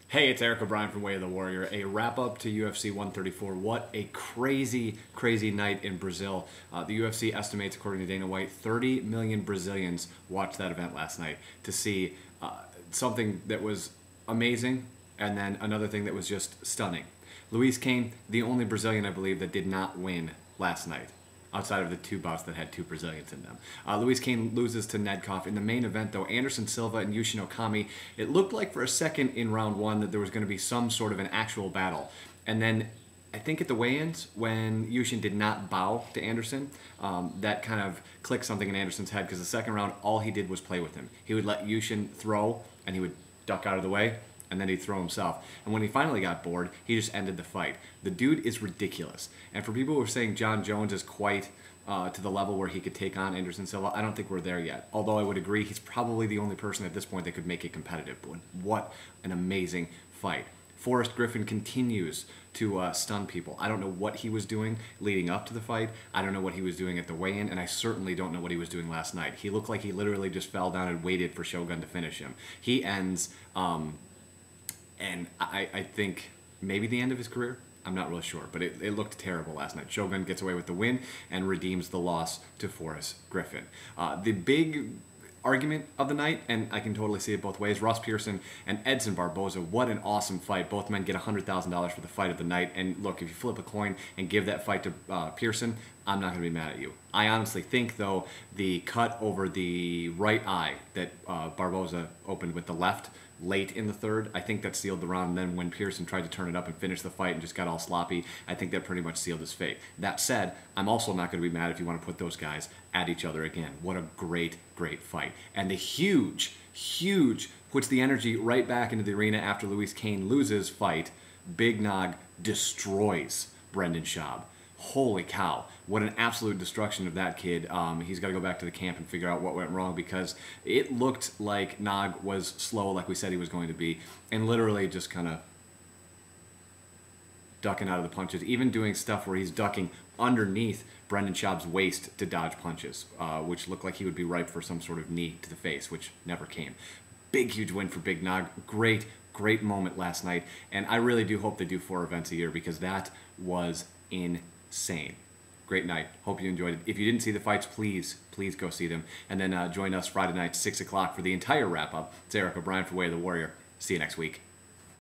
Hey, it's Eric O'Brien from Way of the Warrior. A wrap-up to UFC 134. What a crazy, crazy night in Brazil. The UFC estimates, according to Dana White, 30 million Brazilians watched that event last night to see something that was amazing and then another thing that was just stunning. Luis Kane, the only Brazilian, I believe, that did not win last night, outside of the two bouts that had two Brazilians in them. Luis Kane loses to Nedkov. In the main event, though, Anderson Silva and Yushin Okami, it looked like for a second in round one that there was going to be some sort of an actual battle. And then I think at the weigh-ins, when Yushin did not bow to Anderson, that kind of clicked something in Anderson's head, because the second round, all he did was play with him. He would let Yushin throw, and he would duck out of the way, and then he'd throw himself. And when he finally got bored, he just ended the fight. The dude is ridiculous. And for people who are saying John Jones is quite to the level where he could take on Anderson Silva, I don't think we're there yet. Although I would agree he's probably the only person at this point that could make it competitive. But what an amazing fight. Forrest Griffin continues to stun people. I don't know what he was doing leading up to the fight. I don't know what he was doing at the weigh-in, and I certainly don't know what he was doing last night. He looked like he literally just fell down and waited for Shogun to finish him. He ends... and I think maybe the end of his career. I'm not really sure, but it looked terrible last night. Shogun gets away with the win and redeems the loss to Forrest Griffin. The big argument of the night, and I can totally see it both ways, Ross Pearson and Edson Barboza. What an awesome fight. Both men get $100,000 for the fight of the night. And look, if you flip a coin and give that fight to Pearson, I'm not going to be mad at you. I honestly think, though, the cut over the right eye that Barboza opened with the left late in the third, I think that sealed the round. And then when Pearson tried to turn it up and finish the fight and just got all sloppy, I think that pretty much sealed his fate. That said, I'm also not going to be mad if you want to put those guys at each other again. What a great, great fight. And the huge puts the energy right back into the arena after Luis Kane loses fight. Big Nog destroys Brendan Schaub. Holy cow, what an absolute destruction of that kid. He's got to go back to the camp and figure out what went wrong, because it looked like Nog was slow like we said he was going to be, and literally just kind of ducking out of the punches, even doing stuff where he's ducking underneath Brendan Schaub's waist to dodge punches, which looked like he would be ripe for some sort of knee to the face, which never came. Big, huge win for Big Nog. Great moment last night, and I really do hope they do 4 events a year, because that was insane. Great night. Hope you enjoyed it. If you didn't see the fights, please go see them. And then join us Friday night, 6 o'clock for the entire wrap-up. It's Eric O'Brien for Way of the Warrior. See you next week.